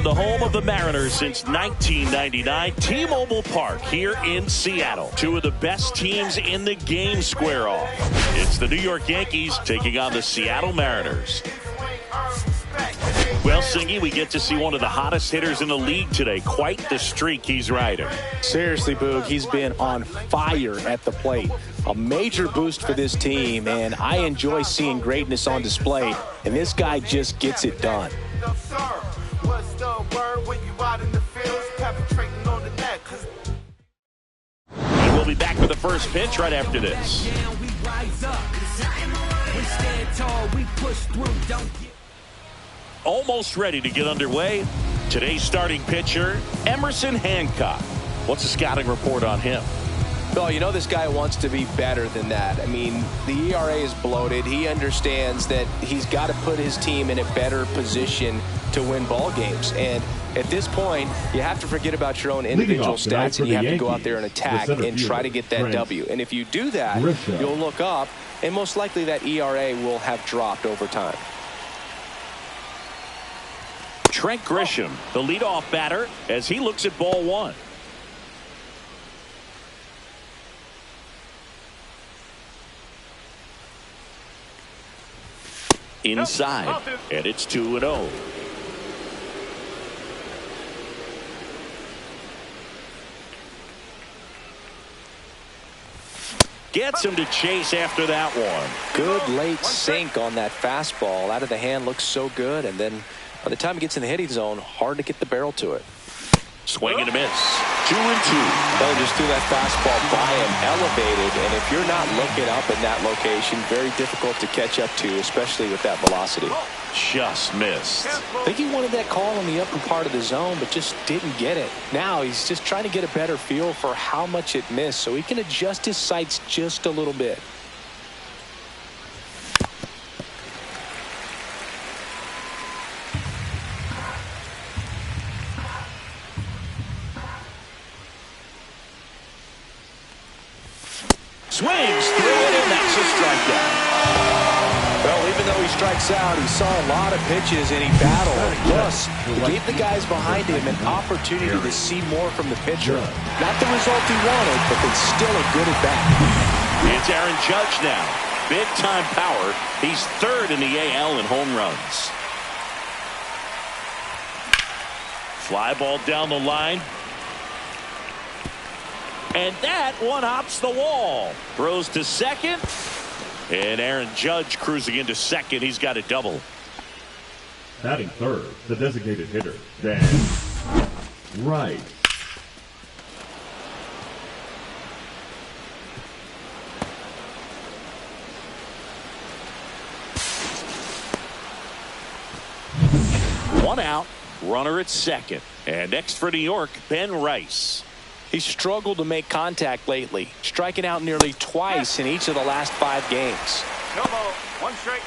the home of the Mariners since 1999, T-Mobile Park here in Seattle. Two of the best teams in the game square off. It's the New York Yankees taking on the Seattle Mariners. Well, Singy, we get to see one of the hottest hitters in the league today. Quite the streak he's riding. Seriously, Boog, he's been on fire at the plate. A major boost for this team, and I enjoy seeing greatness on display, and this guy just gets it done. We'll be back with the first pitch right after this. Almost ready to get underway. Today's starting pitcher, Emerson Hancock. What's the scouting report on him? Well, you know this guy wants to be better than that. I mean, the ERA is bloated. He understands that he's got to put his team in a better position to win ball games. And at this point, you have to forget about your own individual stats, and you have to go out there and attack and try to get that W. And if you do that, you'll look up, and most likely that ERA will have dropped over time. Trent Grisham, the leadoff batter, as he looks at ball one. Inside, and it's 2-0. Gets him to chase after that one. Good late sink on that fastball. Out of the hand, looks so good, and then by the time he gets in the hitting zone, hard to get the barrel to it. Swing and a miss. 2-2. They'll just threw that fastball by him, elevated, and if you're not looking up in that location, very difficult to catch up to, especially with that velocity. Just missed. I think he wanted that call in the upper part of the zone, but just didn't get it. Now he's just trying to get a better feel for how much it missed, so he can adjust his sights just a little bit. Swings through it, and that's a strikeout. Well, even though he strikes out, he saw a lot of pitches, and he battled. Plus, he gave the guys behind him an opportunity to see more from the pitcher. Not the result he wanted, but it's still a good at-bat. It's Aaron Judge now. Big-time power. He's third in the AL in home runs. Fly ball down the line. And that one hops the wall. Throws to second. And Aaron Judge cruising into second. He's got a double. Batting third, the designated hitter, Dan Wright. One out. Runner at second. And next for New York, Ben Rice. He's struggled to make contact lately, striking out nearly twice in each of the last 5 games. No ball, 1 strike.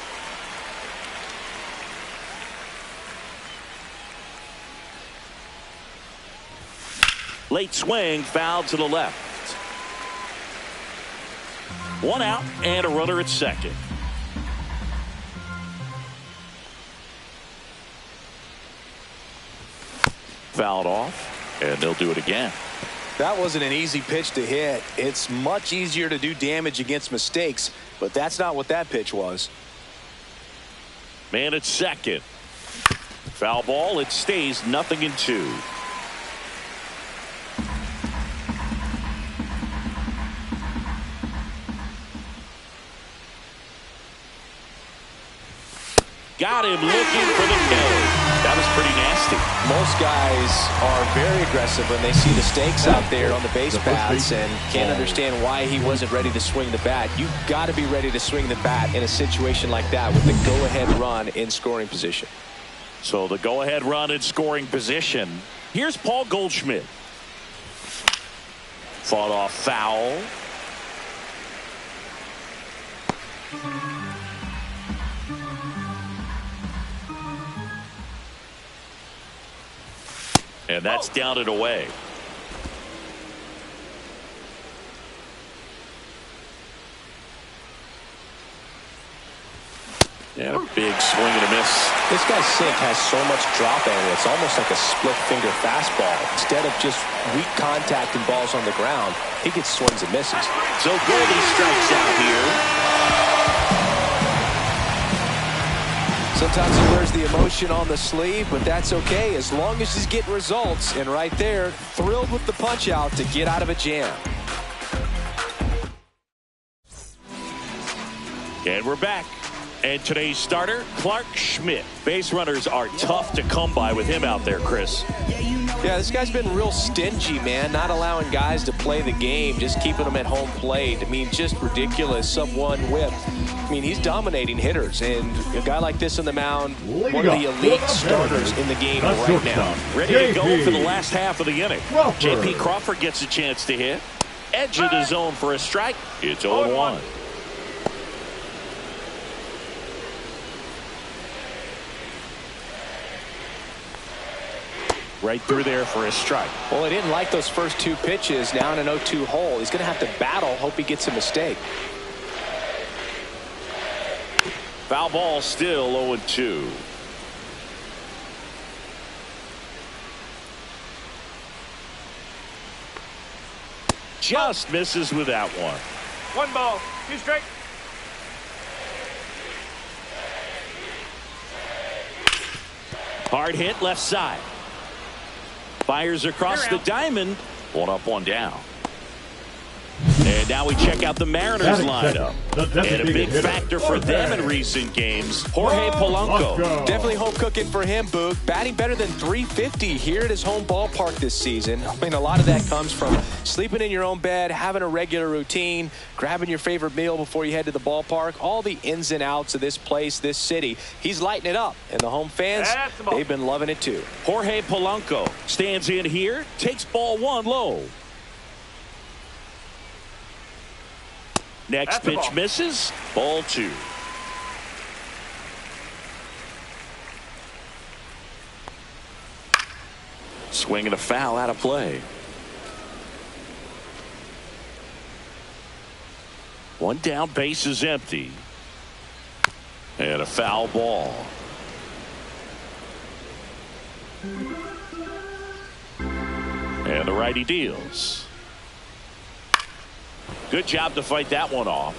Late swing, foul to the left. 1 out and a runner at second. Fouled off, and they'll do it again. That wasn't an easy pitch to hit. It's much easier to do damage against mistakes, but that's not what that pitch was. Man at second. Foul ball. It stays 0-2. Got him looking for the K. That was pretty nasty. Most guys are very aggressive when they see the stakes out there on the base paths and can't understand why he wasn't ready to swing the bat. You've got to be ready to swing the bat in a situation like that with the go-ahead run in scoring position. So the go-ahead run in scoring position. Here's Paul Goldschmidt. Fought off foul. And that's down and away. And a big swing and a miss. This guy's sink has so much drop in it. It's almost like a split finger fastball. Instead of just weak contact and balls on the ground, he gets swings and misses. So Goldie strikes out here. Sometimes he wears the emotion on the sleeve, but that's okay as long as he's getting results. And right there, thrilled with the punch out to get out of a jam. And we're back. And today's starter, Clark Schmidt. Base runners are tough to come by with him out there, Chris. Yeah, this guy's been real stingy, man. Not allowing guys to play the game, just keeping them at home plate. I mean, just ridiculous. Sub-1 whip. I mean, he's dominating hitters. And a guy like this on the mound, one of the elite starters in the game right now. Ready to go for the last half of the inning. J.P. Crawford gets a chance to hit. Edge of the zone for a strike. It's 0-1. Right through there for a strike. Well, he didn't like those first two pitches down an 0-2 hole. He's going to have to battle, hope he gets a mistake. Foul ball, still 0-2. Just misses with that one. 1 ball, 2 strikes. Hard hit left side. Fires across the diamond. 1 up, 1 down. And now we check out the Mariners lineup. And a big factor for them in recent games, Jorge Polanco. Definitely home cooking for him, Boog. Batting better than .350 here at his home ballpark this season. I mean, a lot of that comes from sleeping in your own bed, having a regular routine, grabbing your favorite meal before you head to the ballpark, all the ins and outs of this place, this city. He's lighting it up, and the home fans, they've been loving it too. Jorge Polanco stands in here, takes ball 1 low. Next pitch misses. Ball 2. Swing and a foul out of play. 1 down, base is empty. And a foul ball. And the righty deals. Good job to fight that one off.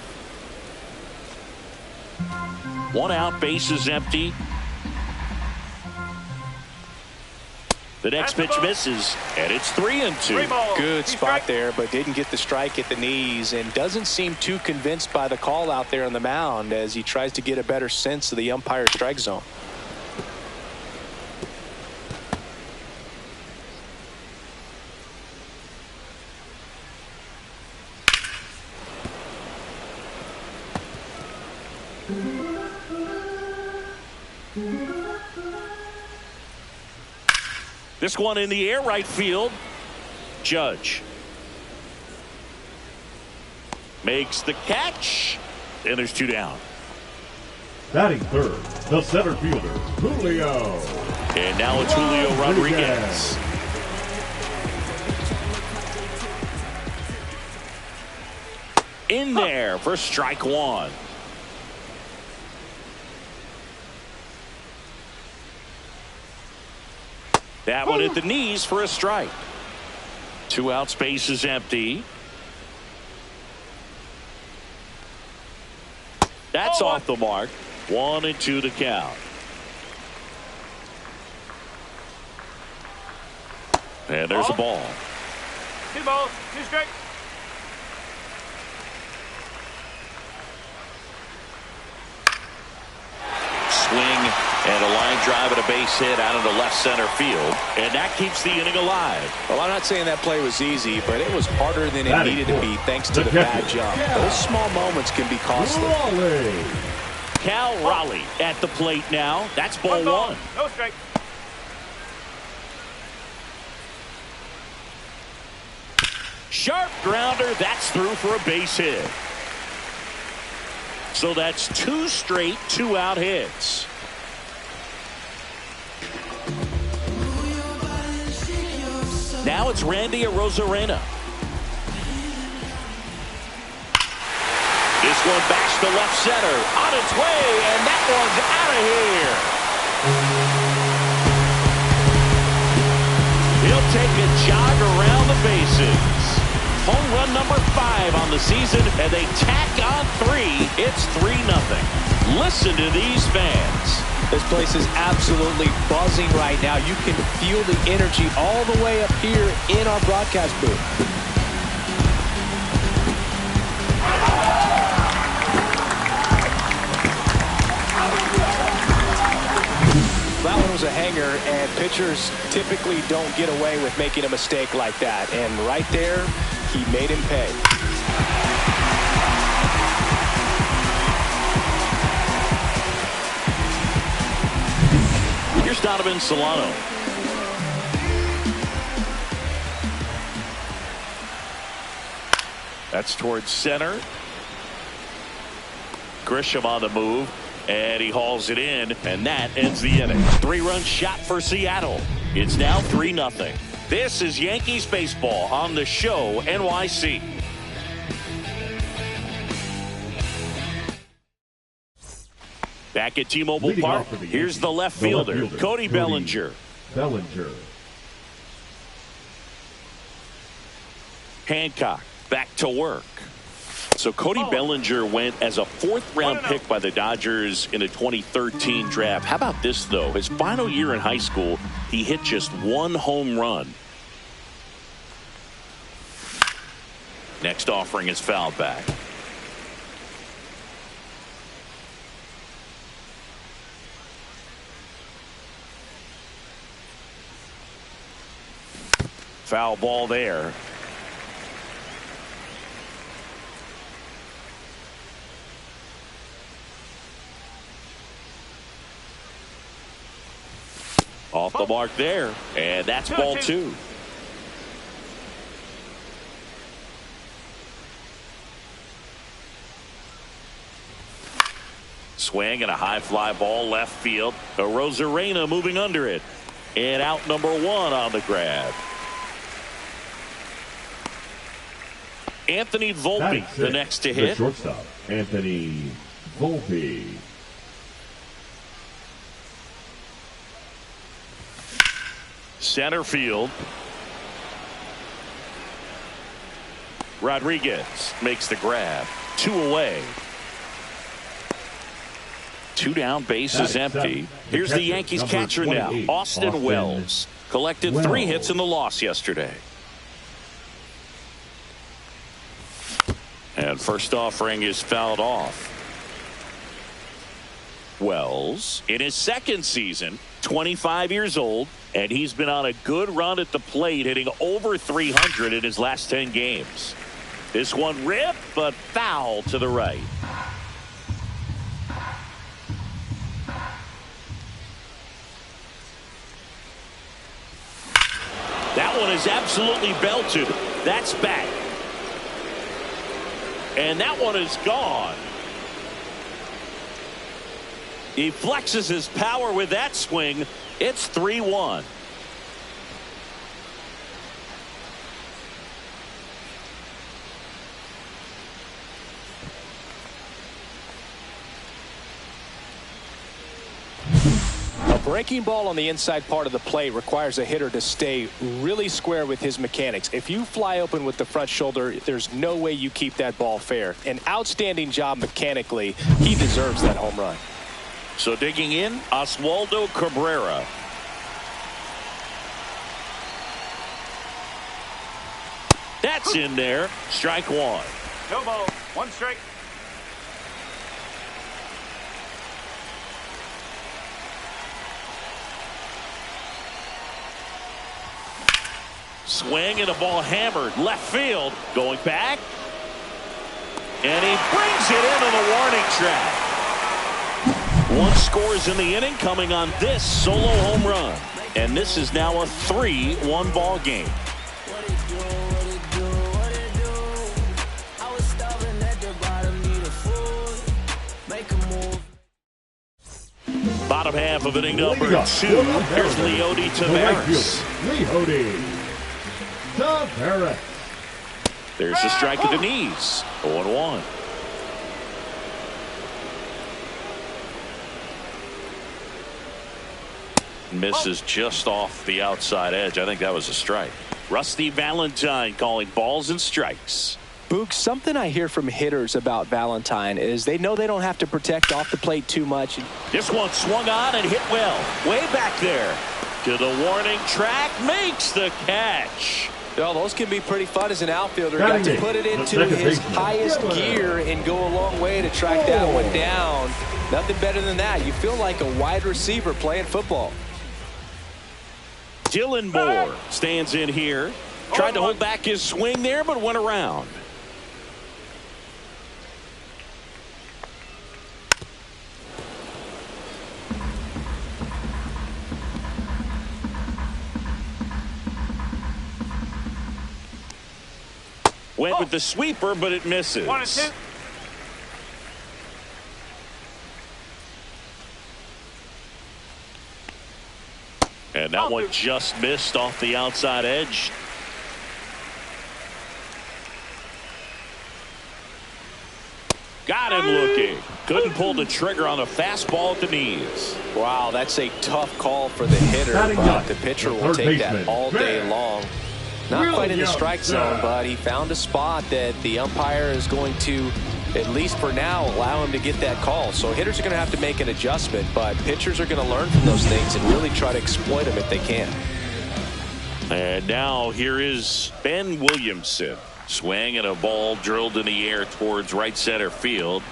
1 out, base is empty. The next pitch misses, and it's 3-2. Good spot there, but didn't get the strike at the knees and doesn't seem too convinced by the call out there on the mound as he tries to get a better sense of the umpire's strike zone. This one in the air, right field. Judge makes the catch, and there's 2 down. Batting third, the center fielder, Julio. And now it's Julio Rodriguez. In there for strike 1. That one at the knees for a strike. 2 out, space is empty. That's off the mark. 1-2 to count. And there's a ball. 2 balls, 2 strikes. Swing and a line drive and a base hit out into left center field, and that keeps the inning alive. Well, I'm not saying that play was easy, but it was harder than it needed to be thanks to the bad jump. Those small moments can be costly. Cal Raleigh at the plate now. That's ball 1. No strike. Sharp grounder. That's through for a base hit. So that's 2 straight 2-out hits. Now it's Randy Arozarena. This one bashed to left center. On its way, and that one's out of here. He'll take a jog around the bases. Home run number 5 on the season, and they tack on 3. It's 3-0. Listen to these fans. This place is absolutely buzzing right now. You can feel the energy all the way up here in our broadcast booth. That one was a hanger, and pitchers typically don't get away with making a mistake like that. And right there, he made him pay. Here's Donovan Solano. That's towards center. Grisham on the move, and he hauls it in, and that ends the inning. 3-run shot for Seattle. It's now 3-0. This is Yankees baseball on the Show NYC. Back at T-Mobile Park, here's the left fielder, Cody Bellinger. Hancock back to work. So Cody Bellinger went as a 4th-round pick by the Dodgers in the 2013 draft. How about this, though? His final year in high school, he hit just 1 home run. Next offering is fouled back. Foul ball there. Off the mark there, and that's ball 2. Swing and a high fly ball left field. Rosarena moving under it, and out number 1 on the grab. Anthony Volpe, the next to hit. The shortstop, Anthony Volpe. Center field. Rodriguez makes the grab. 2 away. 2 down, bases empty. Here's the Yankees catcher now, Austin Wells. Collected 3 hits in the loss yesterday. And first offering is fouled off. Wells, in his 2nd season, 25 years old, and he's been on a good run at the plate, hitting over 300 in his last 10 games. This one ripped, but foul to the right. That one is absolutely belted. That's back. And that one is gone. He flexes his power with that swing. It's 3-1. A breaking ball on the inside part of the plate requires a hitter to stay really square with his mechanics. If you fly open with the front shoulder, there's no way you keep that ball fair. An outstanding job mechanically. He deserves that home run. So digging in, Oswaldo Cabrera. That's in there. Strike 1. No ball. 1 strike. Swing and a ball hammered left field. Going back. And he brings it into the warning track. 1 scores in the inning, coming on this solo home run. And this is now a 3-1 ball game. Bottom half of inning number 2. Here's Leody Taveras. Leody Taveras. There's a strike at the knees. 0-1. Misses just off the outside edge. I think that was a strike. Rusty Valentine calling balls and strikes. Boog, something I hear from hitters about Valentine is they know they don't have to protect off the plate too much. This one swung on and hit well. Way back there. To the warning track. Makes the catch. Well, those can be pretty fun as an outfielder. Got to put it into his highest gear and go a long way to track that one down. Nothing better than that. You feel like a wide receiver playing football. Dylan Moore stands in here. Tried to hold back his swing there, but went around. Went with the sweeper, but it misses. 1-2. And that one just missed off the outside edge. Got him looking. Couldn't pull the trigger on a fastball at the knees. Wow, that's a tough call for the hitter, but the pitcher will take that all day long. Not quite in the strike zone, but he found a spot that the umpire is going to, at least for now, allow him to get that call. So hitters are going to have to make an adjustment, but pitchers are going to learn from those things and really try to exploit them if they can. And now here is Ben Williamson. Swing and a ball drilled in the air towards right center field.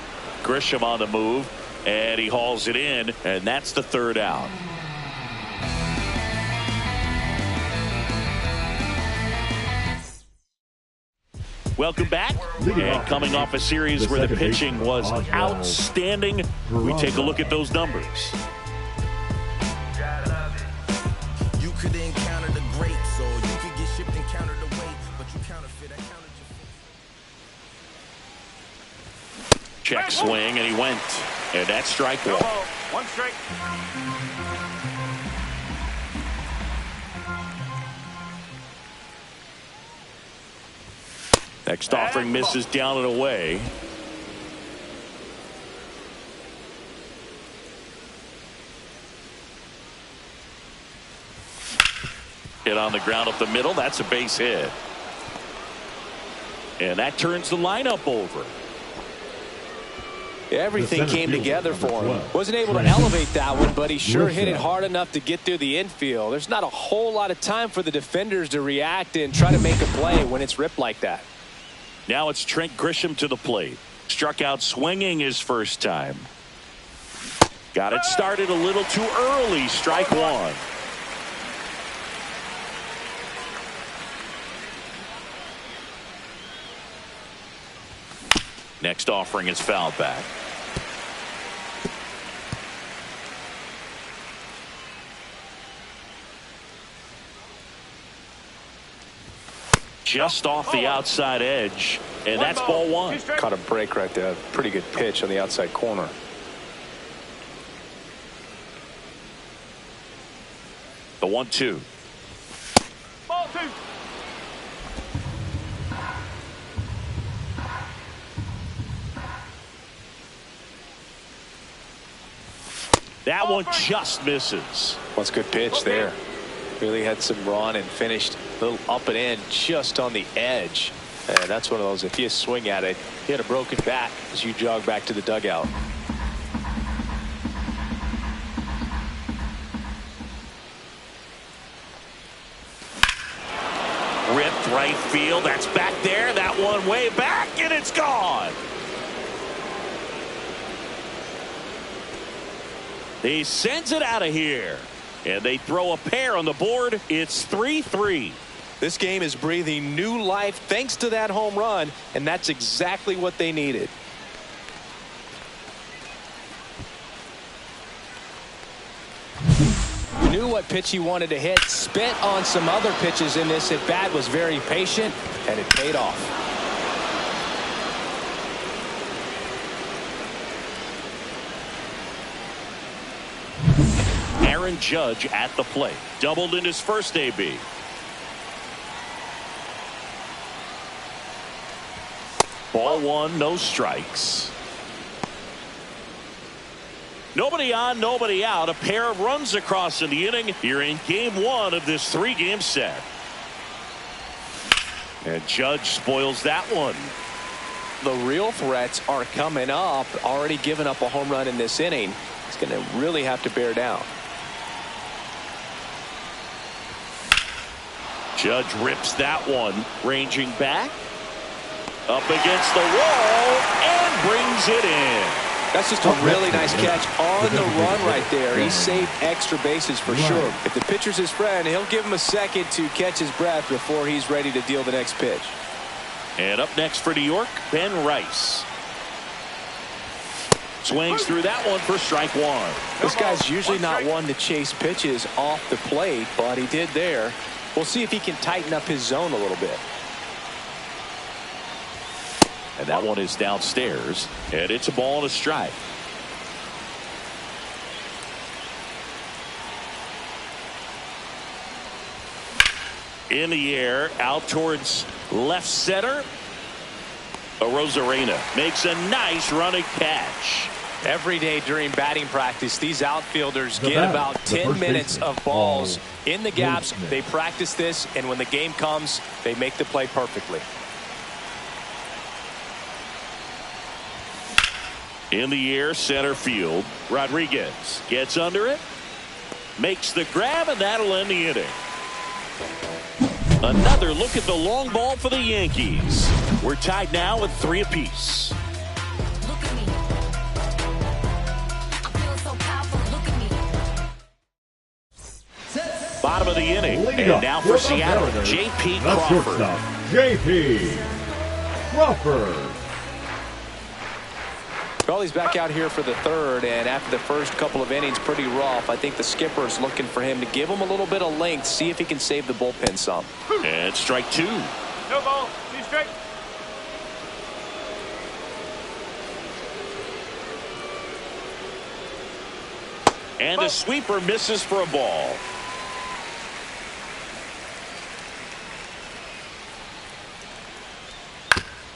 Grisham on the move, and he hauls it in, and that's the third out. Welcome back. And coming off a series where the pitching was outstanding, we take a look at those numbers. You could encounter the great, so you could get shipped and countered away, but you counterfeit. I counted your Check swing, and he went. And that's strike one. 1 strike. Next offering misses down and away. Hit on the ground up the middle. That's a base hit. And that turns the lineup over. Everything came together for him. Wasn't able to elevate that one, but he sure hit it hard enough to get through the infield. There's not a whole lot of time for the defenders to react and try to make a play when it's ripped like that. Now it's Trent Grisham to the plate. Struck out swinging his first time. Got it started a little too early. Strike one. Next offering is fouled back. Just off the outside edge, and that's ball one. Caught a break right there. Pretty good pitch on the outside corner. The 1-2. Ball 2. That one just misses. That's a good pitch there. Really had some run and finished a little up and in just on the edge. And that's one of those, if you swing at it, you had a broken bat as you jog back to the dugout. Ripped right field. That's back there. That one way back, and it's gone. He sends it out of here. And they throw a pair on the board. It's 3-3. This game is breathing new life thanks to that home run, and that's exactly what they needed. Knew what pitch he wanted to hit, spit on some other pitches in this at bat, was very patient, and it paid off. Aaron Judge at the plate. Doubled in his first AB. Ball one, no strikes. Nobody on, nobody out. A pair of runs across in the inning here in game 1 of this 3-game set. And Judge spoils that one. The real threats are coming up. Already given up a home run in this inning. He's going to really have to bear down. Judge rips that one. Ranging back. Up against the wall and brings it in. That's just a really nice catch on the run right there. He saved extra bases for sure. If the pitcher's his friend, he'll give him a second to catch his breath before he's ready to deal the next pitch. And up next for New York, Ben Rice. Swings through that one for strike 1. This guy's usually not one to chase pitches off the plate, but he did there. We'll see if he can tighten up his zone a little bit. And that one is downstairs, and it's a ball and a strike. In the air, out towards left center. Arozarena makes a nice running catch. Every day during batting practice, these outfielders get about 10 minutes of balls in the gaps. They practice this, and when the game comes, they make the play perfectly. In the air, center field. Rodriguez gets under it, makes the grab, and that'll end the inning. Another look at the long ball for the Yankees. We're tied now at 3 apiece. Bottom of the inning, and now for Seattle, J.P. Crawford. J.P. Crawford. Well, he's back out here for the 3rd, and after the first couple of innings, pretty rough. I think the skipper's looking for him to give him a little bit of length, see if he can save the bullpen some. And strike 2. No ball, 2 straight. And the sweeper misses for a ball.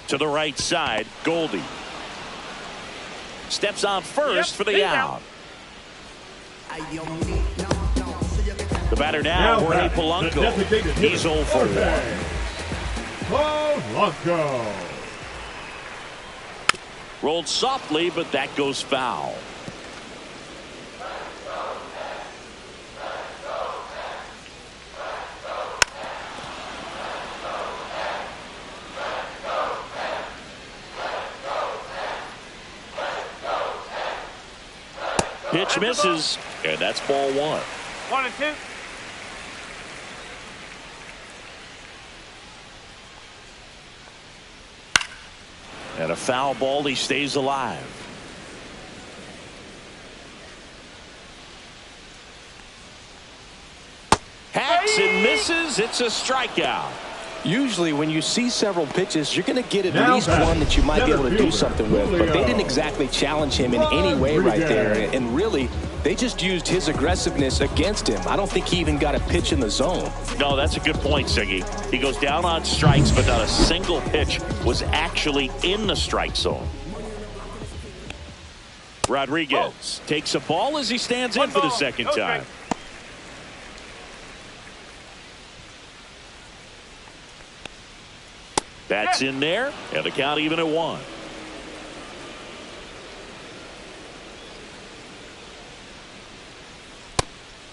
To the right side, Goldie. Steps on first for the out. The batter now, Jorge Polanco. He's 0 for 1. Polanco. Rolled softly, but that goes foul. Pitch misses, and that's ball 1. 1 and 2. And a foul ball, he stays alive. Hacks and misses. It's a strikeout. Usually when you see several pitches, you're going to get at least one that you might be able to do something with, but they didn't exactly challenge him in any way right there, and really they just used his aggressiveness against him. I don't think he even got a pitch in the zone. No, that's a good point, Siggy. He goes down on strikes, but not a single pitch was actually in the strike zone. Rodriguez takes a ball as he stands in for the second time. That's in there, and the count even at 1.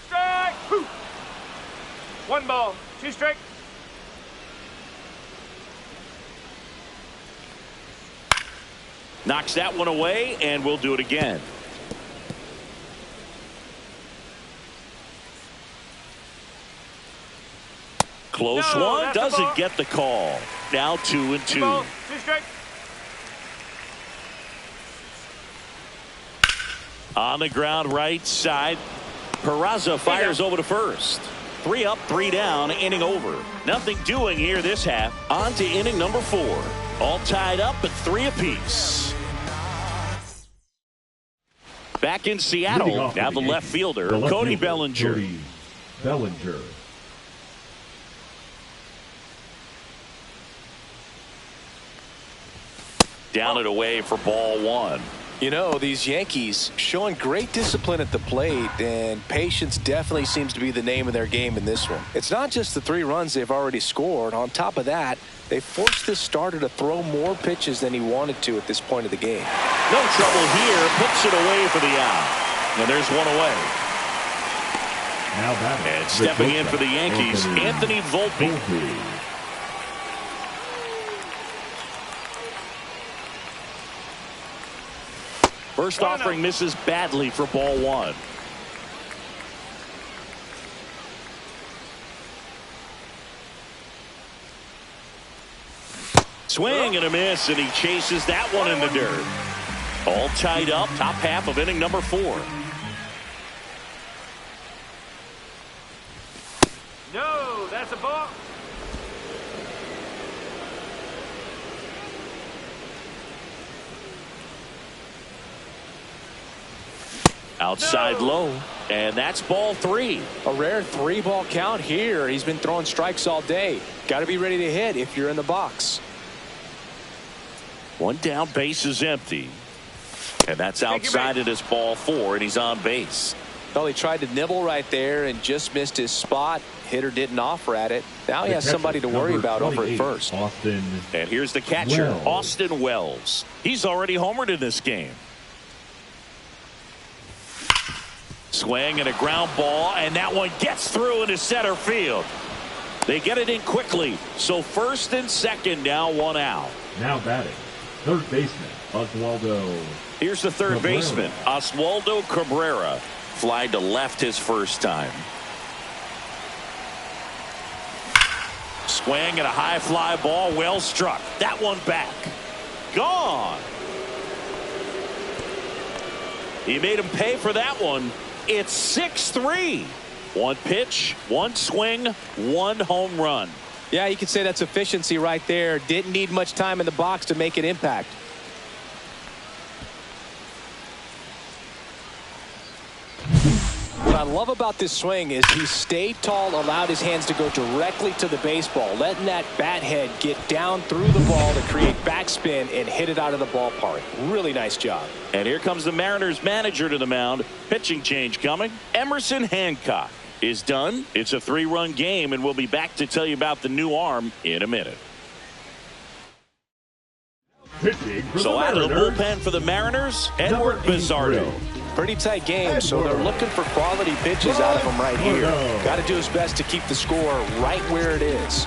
Strike! 1 ball, 2 strike. Knocks that one away, and we'll do it again. Close one, doesn't get the call. Now 2 and 2. 2 strike. On the ground right side, Peraza fires over to first. 3 up, 3 down, inning over. Nothing doing here this half. On to inning number 4. All tied up at 3 apiece. Back in Seattle, now the left fielder, Cody Bellinger. Cody Bellinger. Down and away for ball 1. You know, these Yankees showing great discipline at the plate, and patience definitely seems to be the name of their game in this one. It's not just the 3 runs they've already scored. On top of that, they forced this starter to throw more pitches than he wanted to at this point of the game. No trouble here. Puts it away for the out. And there's one away. Now batting. And stepping in for the Yankees, Anthony Volpe. First offering misses badly for ball 1. Swing and a miss, and he chases that one in the dirt. All tied up, top half of inning number 4. No, that's a ball. Outside low, and that's ball 3. A rare 3-ball count here. He's been throwing strikes all day. Got to be ready to hit if you're in the box. 1 down, base is empty. And that's outside it as ball 4, and he's on base. Well, he tried to nibble right there and just missed his spot. Hitter didn't offer at it. Now he has somebody to worry about over at first. Austin. And here's the catcher, Wells. Austin Wells. He's already homered in this game. Swing and a ground ball, and that one gets through into center field. They get it in quickly, so first and second, now 1 out. Now batting. Third baseman, Oswaldo. Here's the third Cabrera. baseman, Oswaldo Cabrera. Flied to left his first time. Swing and a high fly ball, well struck. That one back. Gone. He made him pay for that one. It's 6-3. 1 pitch, 1 swing, 1 home run. Yeah, you could say that's efficiency right there. Didn't need much time in the box to make an impact. What I love about this swing is he stayed tall, allowed his hands to go directly to the baseball, letting that bat head get down through the ball to create backspin and hit it out of the ballpark. Really nice job. And here comes the Mariners manager to the mound. Pitching change coming. Emerson Hancock is done. It's a 3-run game, and we'll be back to tell you about the new arm in a minute. Pitching for So the out of the Mariners, bullpen for the Mariners, Edward Number 83. Bizzardo. Pretty tight game, so they're looking for quality pitches out of him right here. Got to do his best to keep the score right where it is.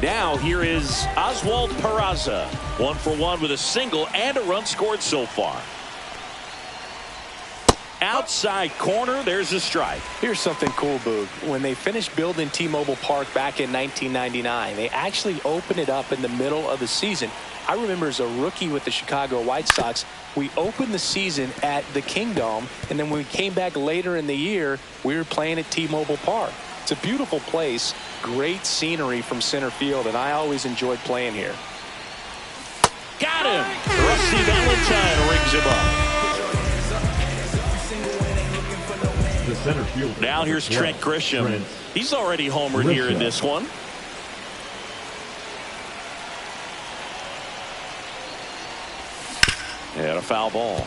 Now here is Oswald Peraza. 1 for 1 with a single and a run scored so far. Outside corner, there's a strike. Here's something cool, Boog. When they finished building T-Mobile Park back in 1999, they actually opened it up in the middle of the season. I remember as a rookie with the Chicago White Sox, we opened the season at the Kingdome, and then when we came back later in the year, we were playing at T-Mobile Park. It's a beautiful place, great scenery from center field, and I always enjoyed playing here. Got him! Rusty Valentine rings him up. the center fielder. Now here's Trent Grisham. He's already homered here in this one. And a foul ball.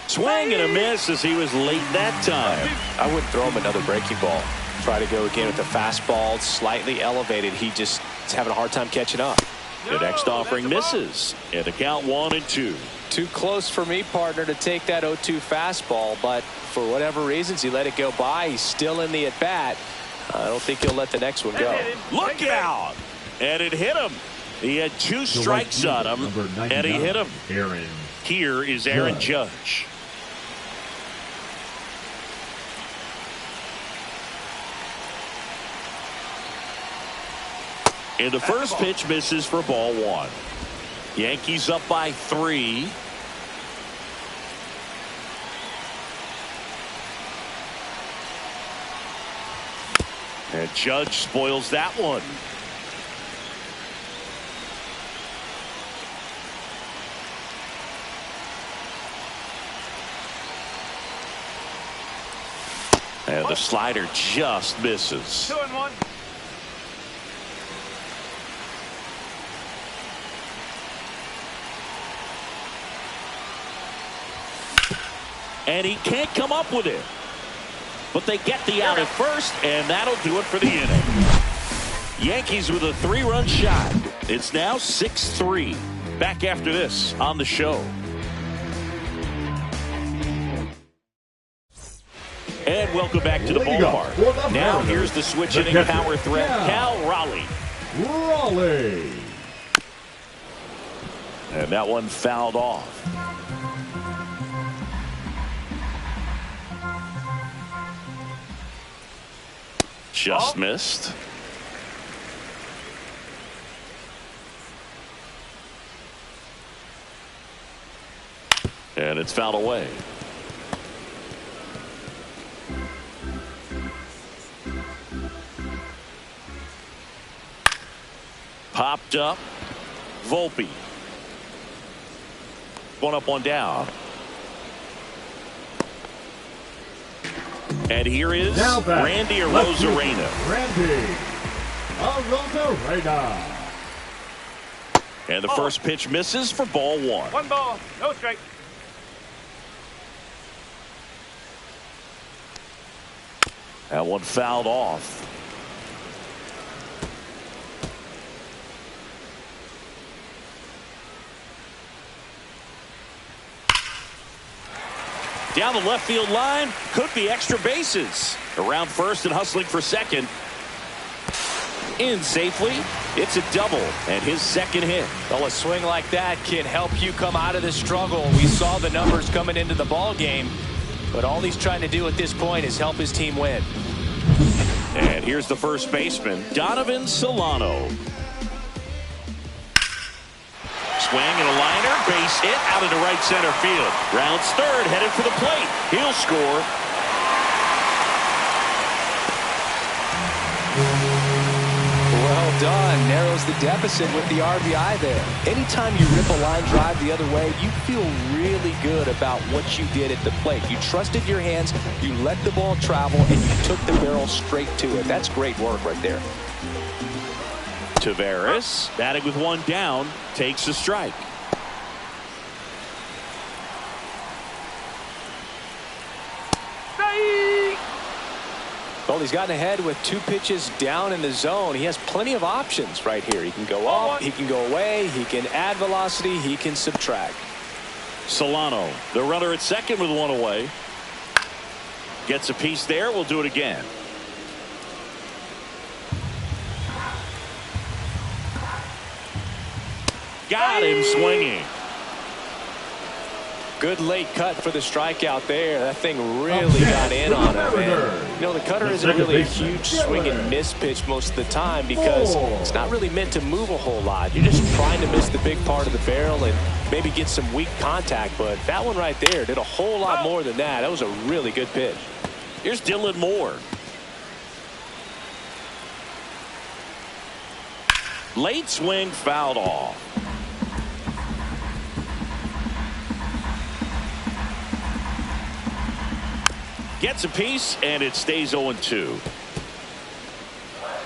Swing and a miss as he was late that time. I wouldn't throw him another breaking ball. Try to go again with the fastball, slightly elevated. He just is having a hard time catching up. The next offering misses. And the count 1-2. Too close for me, partner, to take that 0-2 fastball, but for whatever reasons, he let it go by. He's still in the at-bat. I don't think he'll let the next one go. Look out! And it hit him. He had 2 strikes on him, and he hit him. Aaron. Here is Aaron Judge. And the first pitch misses for ball 1. Yankees up by 3. And Judge spoils that one. And the slider just misses. 2-1. And he can't come up with it. But they get the out at first, and that'll do it for the inning. Yankees with a 3-run shot. It's now 6-3. Back after this on the show. And welcome back to the ballpark. Now here's the switch inning power threat, Cal Raleigh. And that one fouled off. Just missed. And it's fouled away. Popped up. Volpe. One up, one down. And here is Randy Arozarena. Randy Arozarena. And the first pitch misses for ball one. 1 ball, no strike. That one fouled off. Down the left field line, could be extra bases. Around first and hustling for second. In safely, it's a double and his second hit. Well, a swing like that can help you come out of this struggle. We saw the numbers coming into the ball game, but all he's trying to do at this point is help his team win. And here's the first baseman, Donovan Solano. Swing and a liner, base hit out into right center field. Rounds third, headed for the plate. He'll score. Well done. Narrows the deficit with the RBI there. Anytime you rip a line drive the other way, you feel really good about what you did at the plate. You trusted your hands, you let the ball travel, and you took the barrel straight to it. That's great work right there. Taveras, batting with one down, takes a strike. Well, he's gotten ahead with 2 pitches down in the zone. He has plenty of options right here. He can go up, he can go away, he can add velocity, he can subtract. Solano, the runner at second with one away. Gets a piece there. We'll do it again. Got him swinging. Good late cut for the strikeout there. That thing really got in on him. And, you know, the cutter isn't really a huge swing and miss pitch most of the time because it's not really meant to move a whole lot. You're just trying to miss the big part of the barrel and maybe get some weak contact. But that one right there did a whole lot more than that. That was a really good pitch. Here's Dylan Moore. Late swing fouled off. Gets a piece, and it stays 0-2.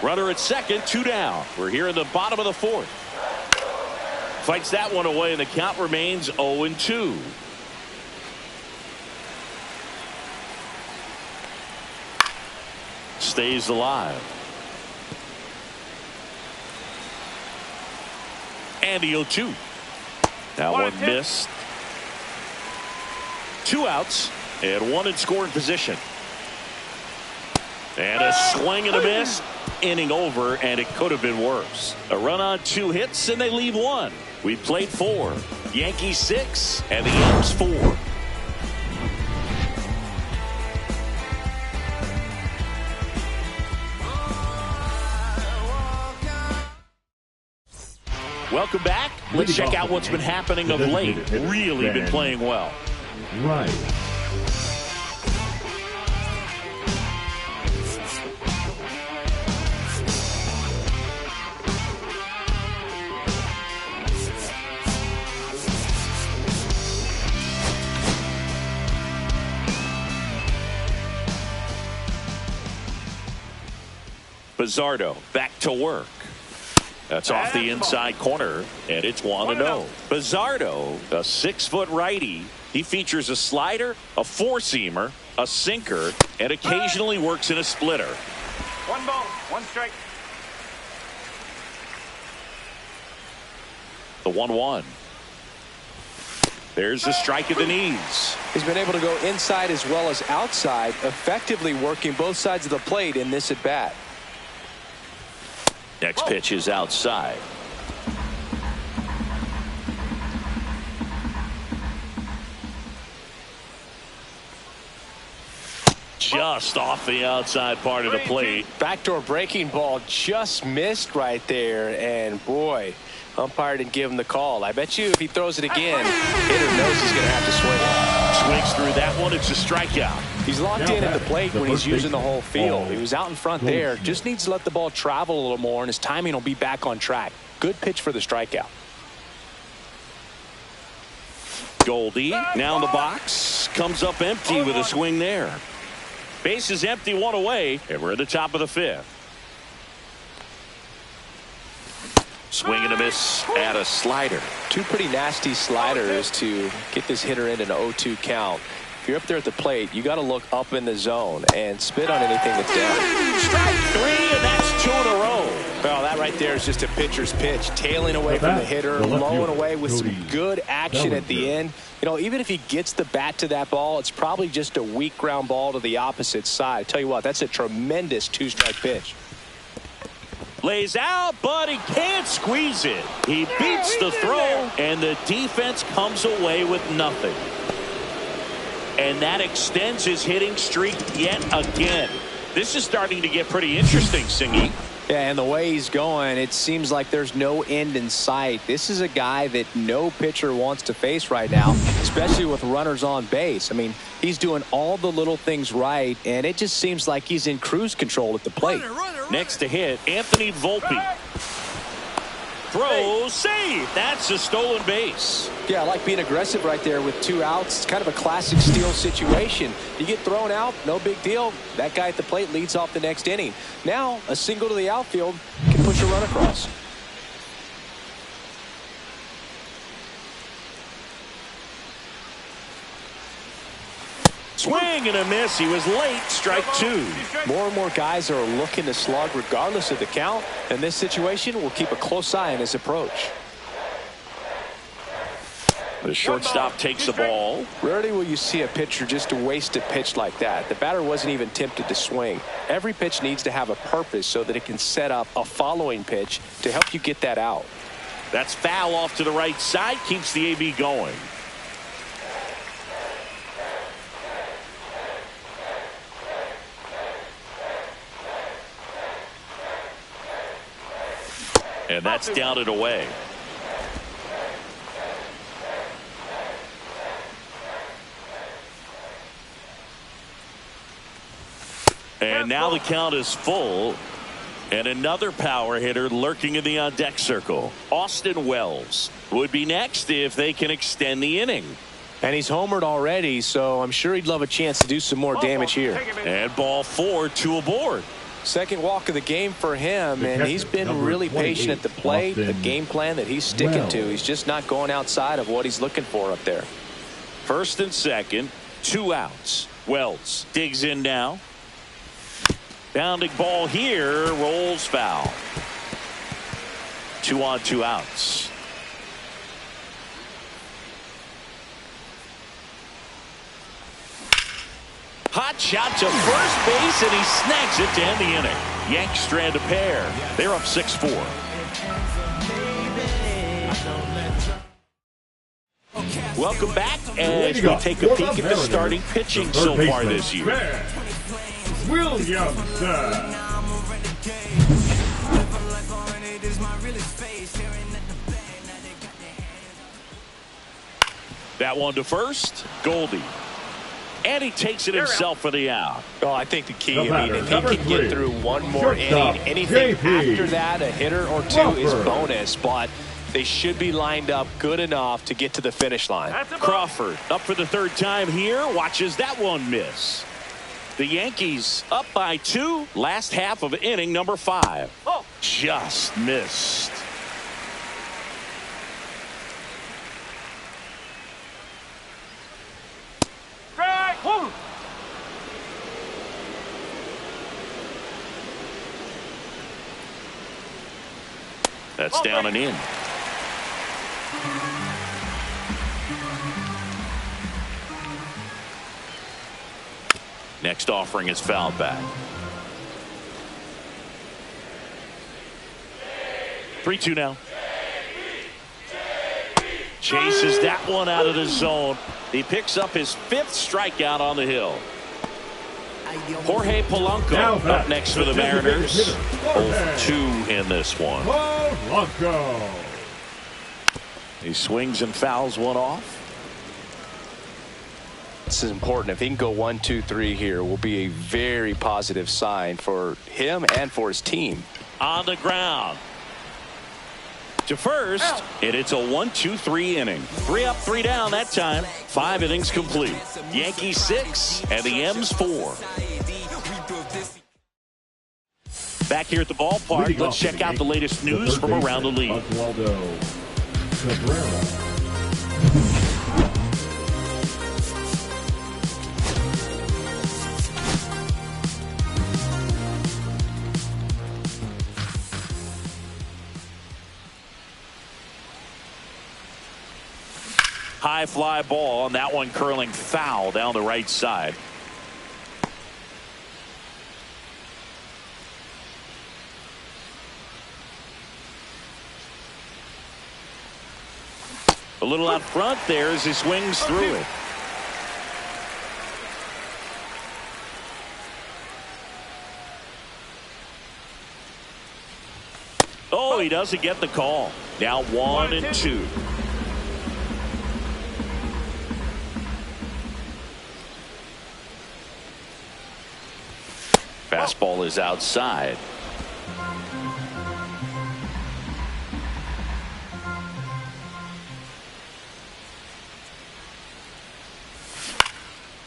Runner at second, 2 down. We're here in the bottom of the 4th. Fights that one away, and the count remains 0-2. Stays alive. And the 0-2. Now one missed. 2 outs. And 1 in scoring position. And a swing and a miss. Inning over, and it could have been worse. A run on 2 hits, and they leave 1. We played 4. Yankees 6, and the M's 4. Welcome back. Let's check out what's been happening of late. Really been playing well. Right. Pizzardo back to work. That's off the inside corner, and it's 1-0. Pizzardo, a 6-foot righty. He features a slider, a four-seamer, a sinker, and occasionally works in a splitter. 1 ball, 1 strike. The 1-1. There's a strike at the knees. He's been able to go inside as well as outside, effectively working both sides of the plate in this at-bat. Next pitch is outside. Just off the outside part of the plate. Backdoor breaking ball just missed right there, and boy, umpire didn't give him the call. I bet you if he throws it again, hitter knows he's going to have to swing it. Swings through that one. It's a strikeout. He's locked in at the plate when he's using the whole field. He was out in front there. Just needs to let the ball travel a little more, and his timing will be back on track. Good pitch for the strikeout. Goldie now in the box. Comes up empty with a swing there. Base is empty, 1 away, and we're at the top of the 5th. Swing and a miss at a slider. 2 pretty nasty sliders to get this hitter in an 0-2 count. If you're up there at the plate, you got to look up in the zone and spit on anything that's down. Strike 3, and that's 2 in a row. Well, that right there is just a pitcher's pitch. Tailing away from the hitter, blowing away with some good action at the end. You know, even if he gets the bat to that ball, it's probably just a weak ground ball to the opposite side. I tell you what, that's a tremendous 2-strike pitch. Lays out, but he can't squeeze it. He beats the throw, and the defense comes away with nothing. And that extends his hitting streak yet again. This is starting to get pretty interesting, Singy. Yeah, and the way he's going, it seems like there's no end in sight. This is a guy that no pitcher wants to face right now, especially with runners on base. I mean, he's doing all the little things right, and it just seems like he's in cruise control at the plate. Next to hit, Anthony Volpe. Throw, save. That's a stolen base. Yeah, I like being aggressive right there with 2 outs. It's kind of a classic steal situation. You get thrown out, no big deal. That guy at the plate leads off the next inning. Now, a single to the outfield can push a run across. Swing and a miss. He was late. Strike 2. More and more guys are looking to slug regardless of the count. In this situation, we'll keep a close eye on his approach. The shortstop takes the ball. Rarely will you see a pitcher just waste a pitch like that. The batter wasn't even tempted to swing. Every pitch needs to have a purpose so that it can set up a following pitch to help you get that out. That's foul off to the right side. Keeps the AB going. And that's down and away. And now the count is full. And another power hitter lurking in the on-deck circle. Austin Wells would be next if they can extend the inning. And he's homered already, so I'm sure he'd love a chance to do some more damage here. And ball 4, 2 aboard. Second walk of the game for him, and he's been really patient at the plate. The game plan that he's sticking to. He's just not going outside of what he's looking for up there. First and second, 2 outs. Wells digs in now. Bounding ball here, rolls foul. 2 on, 2 outs. Hot shot to first base, and he snags it to end the inning. Yanks strand a pair. They're up 6-4. Welcome back as we take a peek at the starting pitching so far this year. Williamson. That one to first, Goldie. And he takes it himself for the out. Oh, I think the key, I mean, if he can get through one more inning, anything after that, a hitter or 2 is bonus, but they should be lined up good enough to get to the finish line. Crawford up for the 3rd time here, watches that one miss. The Yankees up by 2. Last half of inning number 5. Oh. Just missed. Strike. Woo. That's down and in. Next offering is fouled back. 3-2 now. Chases that one out of the zone. He picks up his 5th strikeout on the hill. Jorge Polanco up next for the Mariners. 0-2 in this one. Polanco. He swings and fouls one off. This is important. If he can go 1, 2, 3 here, will be a very positive sign for him and for his team. On the ground to first, and it's a 1-2-3 inning. 3 up, 3 down that time. 5 innings complete. Yankees 6 and the M's 4. Back here at the ballpark, let's check out the latest news from around the league. High fly ball, and that one curling foul down the right side. A little out front there as he swings through it. Oh, he doesn't get the call. Now 1-2. Fastball is outside.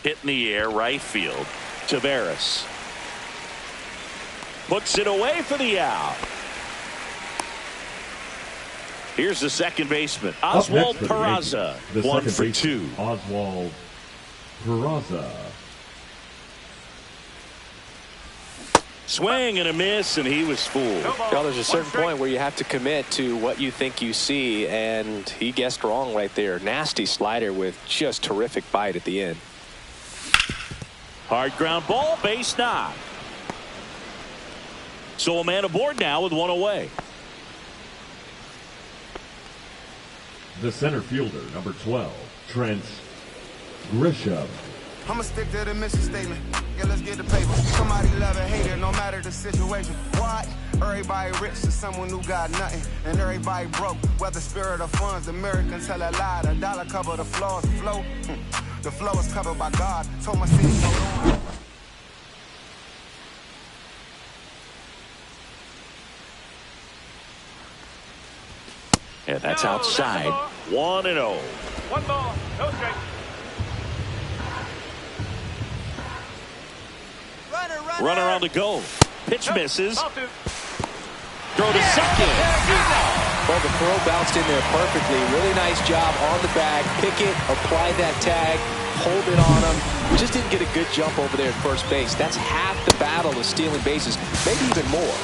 Hit in the air, right field. Taveras puts it away for the out. Here's the second baseman, Oswald Peraza. 1 for 2. Oswald Peraza. Swing and a miss, and he was fooled. Well, there's a certain point where you have to commit to what you think you see, and he guessed wrong right there. Nasty slider with just terrific bite at the end. Hard ground ball, base knock. So a man aboard now with 1 away. The center fielder, number 12, Trent Grisham. I'ma stick to the mission statement. Yeah, let's get the paper. Somebody love and hate it, no matter the situation. What? Everybody rich is someone who got nothing, and everybody broke. Whether spirit or funds, Americans tell a lie. The dollar cover the flaws, the flow. The flow is covered by God. Told my city no on. And that's outside. 1-0. 1 ball, no strike. Runner on the go. Pitch misses. Ball 2. Throw to second. Well, the throw bounced in there perfectly. Really nice job on the bag. Pick it, apply that tag, hold it on him. We just didn't get a good jump over there at first base. That's half the battle of stealing bases, maybe even more.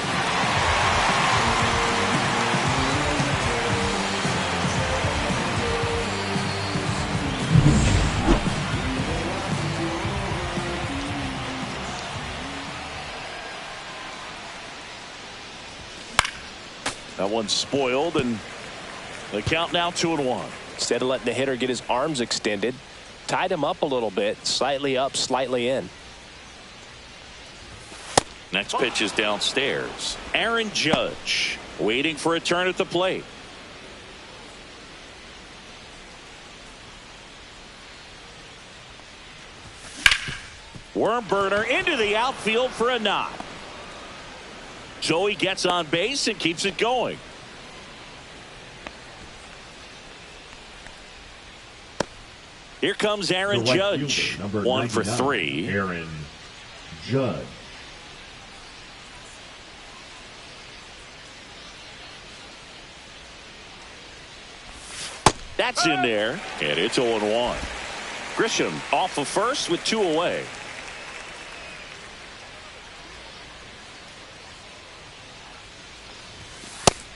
That one's spoiled, and the count now 2-1. Instead of letting the hitter get his arms extended, tied him up a little bit, slightly up, slightly in. Next pitch is downstairs. Aaron Judge waiting for a turn at the plate. Worm burner into the outfield for a knock. So he gets on base and keeps it going. Here comes Aaron Judge. 1 for 3. Aaron Judge. That's in there, and it's 0-1. Grisham off of first with 2 away.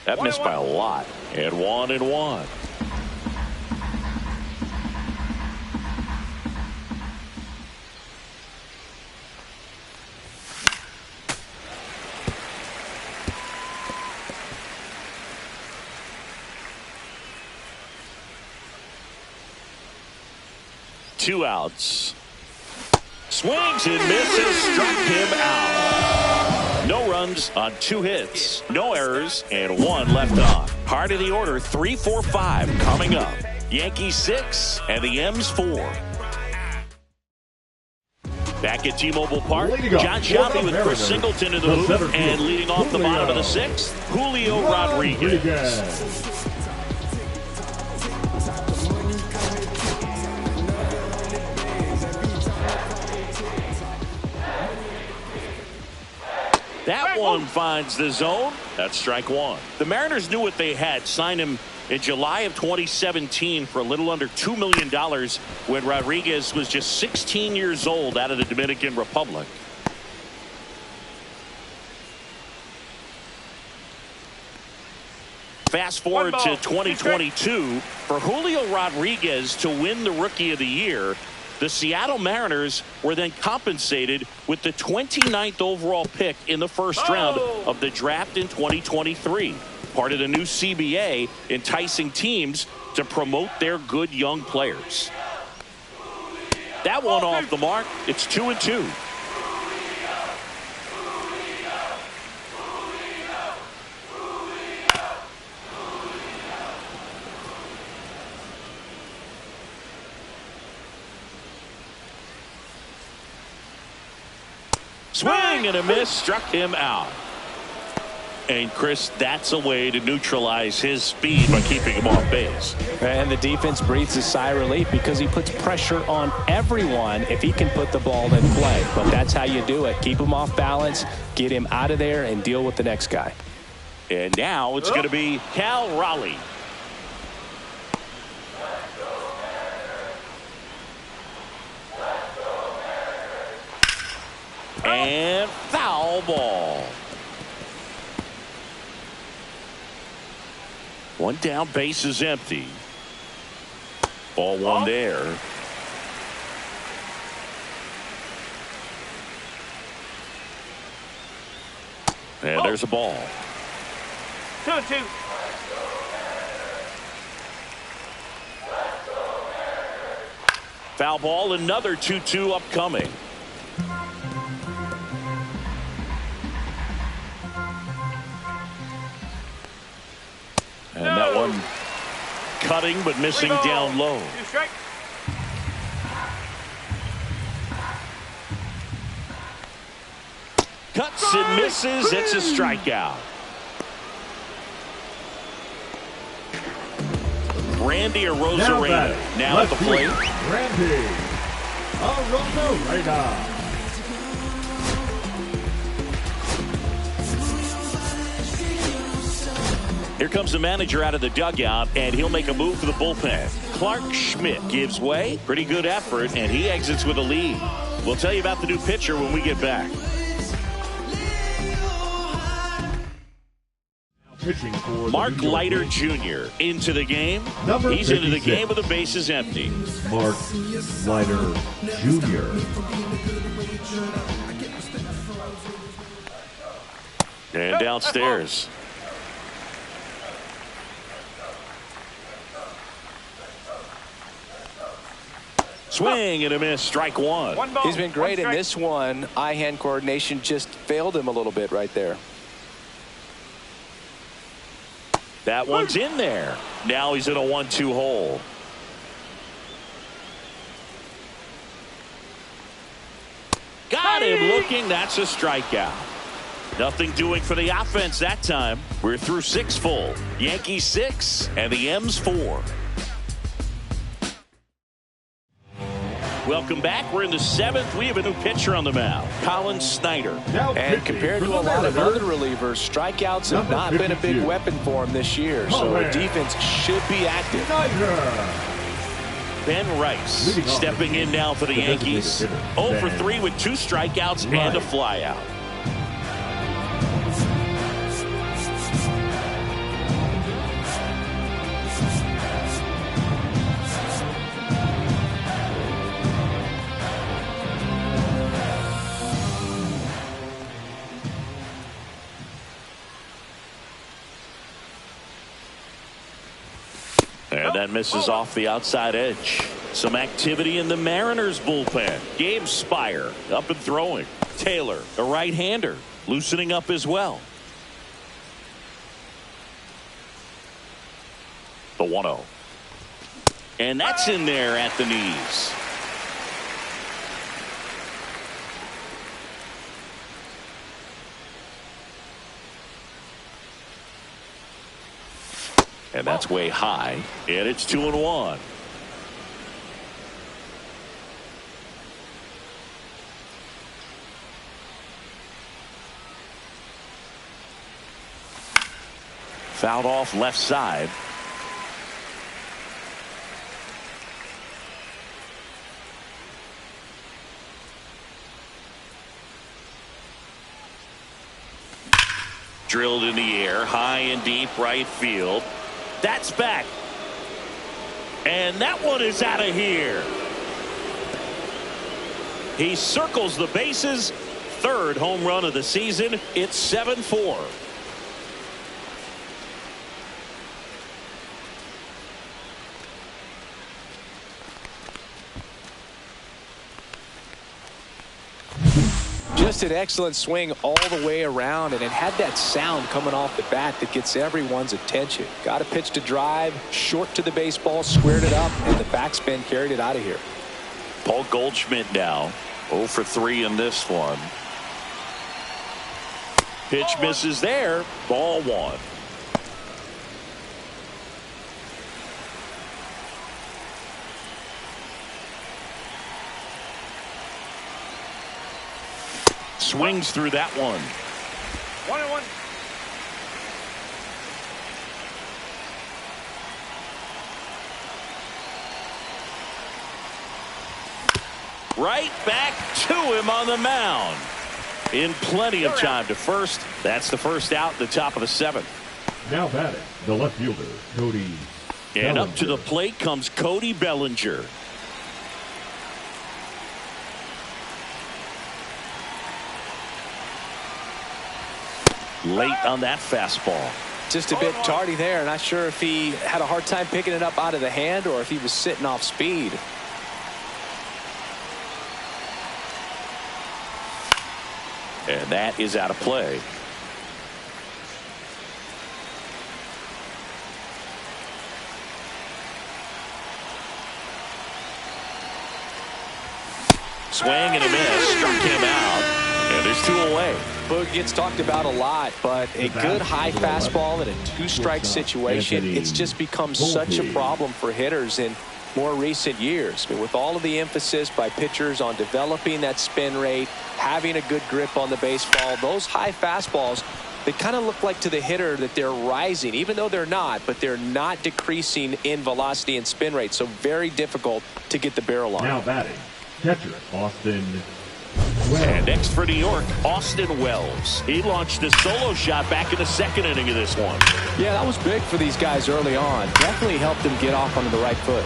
That missed by a lot. And 1-1. Two outs. Swings and misses, struck him out. No runs on 2 hits, no errors, and 1 left on. Heart of the order, 3-4-5 coming up. Yankees 6 and the M's 4. Back at T-Mobile Park, John Shelby with Chris Singleton in the booth, and leading off the bottom of the 6th, Julio Rodriguez. That one finds the zone. That's strike 1. The Mariners knew what they had. Signed him in July of 2017 for a little under $2 million when Rodriguez was just 16 years old out of the Dominican Republic. Fast forward to 2022. For Julio Rodriguez to win the Rookie of the Year, the Seattle Mariners were then compensated with the 29th overall pick in the first round of the draft in 2023. Part of the new CBA, enticing teams to promote their good young players. That one off the mark. It's 2-2. Swing and a miss, struck him out. And Chris, that's a way to neutralize his speed by keeping him off base. And the defense breathes a sigh of relief because he puts pressure on everyone if he can put the ball in play. But that's how you do it. Keep him off balance, get him out of there, and deal with the next guy. And now it's going to be Cal Raleigh. And foul ball. One down, base is empty. Ball one there. And there's a ball. 2-2. Foul ball, another 2-2 upcoming. And that one cutting but missing down low. Cuts and misses. It's a strikeout. Randy Arozarena now at the plate. Randy Arozarena. Here comes the manager out of the dugout, and he'll make a move for the bullpen. Clark Schmidt gives way. Pretty good effort, and he exits with a lead. We'll tell you about the new pitcher when we get back. Mark Leiter Jr. into the game. He's into the game with the bases empty. Mark Leiter Jr. And downstairs. Swing and a miss, strike 1. He's been great in this one. Eye-hand coordination just failed him a little bit right there. That one's in there. Now he's in a 1-2 hole. Got him looking. That's a strikeout. Nothing doing for the offense that time. We're through 6 full. Yankees 6 and the M's 4. Welcome back. We're in the 7th. We have a new pitcher on the mound, Colin Snyder. And compared to a lot of other relievers, strikeouts have not been a big weapon for him this year. So the defense should be active. Ben Rice stepping in now for the Yankees. 0 for 3 with 2 strikeouts and a flyout. And that misses off the outside edge. Some activity in the Mariners bullpen. Gabe Spire up and throwing. Taylor, a right-hander, loosening up as well. The 1-0. And that's in there at the knees. And that's way high. And it's 2-1. Fouled off left side. Drilled in the air, high and deep right field. That's back. And that one is out of here. He circles the bases. 3rd home run of the season. It's 7-4. Just an excellent swing all the way around, and it had that sound coming off the bat that gets everyone's attention. Got a pitch to drive, short to the baseball, squared it up, and the backspin carried it out of here. Paul Goldschmidt now 0 for 3 in this one. Pitch misses there. Ball 1. Swings through that one. 1-1. Right back to him on the mound. In plenty of time to first. That's the first out at the top of the 7th. Now batting, the left fielder, Cody And Bellinger. up to the plate comes Cody Bellinger. Late on that fastball. Just a bit tardy there. Not sure if he had a hard time picking it up out of the hand or if he was sitting off speed. And that is out of play. Swing and a miss. Struck him out. And there's 2 away. Boog gets talked about a lot, but a good high fastball in a 2-strike situation, it's just become such a problem for hitters in more recent years. I mean, with all of the emphasis by pitchers on developing that spin rate, having a good grip on the baseball, those high fastballs, they kind of look like to the hitter that they're rising, even though they're not, but they're not decreasing in velocity and spin rate. So very difficult to get the barrel on. Now batting, catcher Austin And next for New York, Austin Wells. He launched a solo shot back in the 2nd inning of this one. Yeah, that was big for these guys early on. Definitely helped them get off onto the right foot.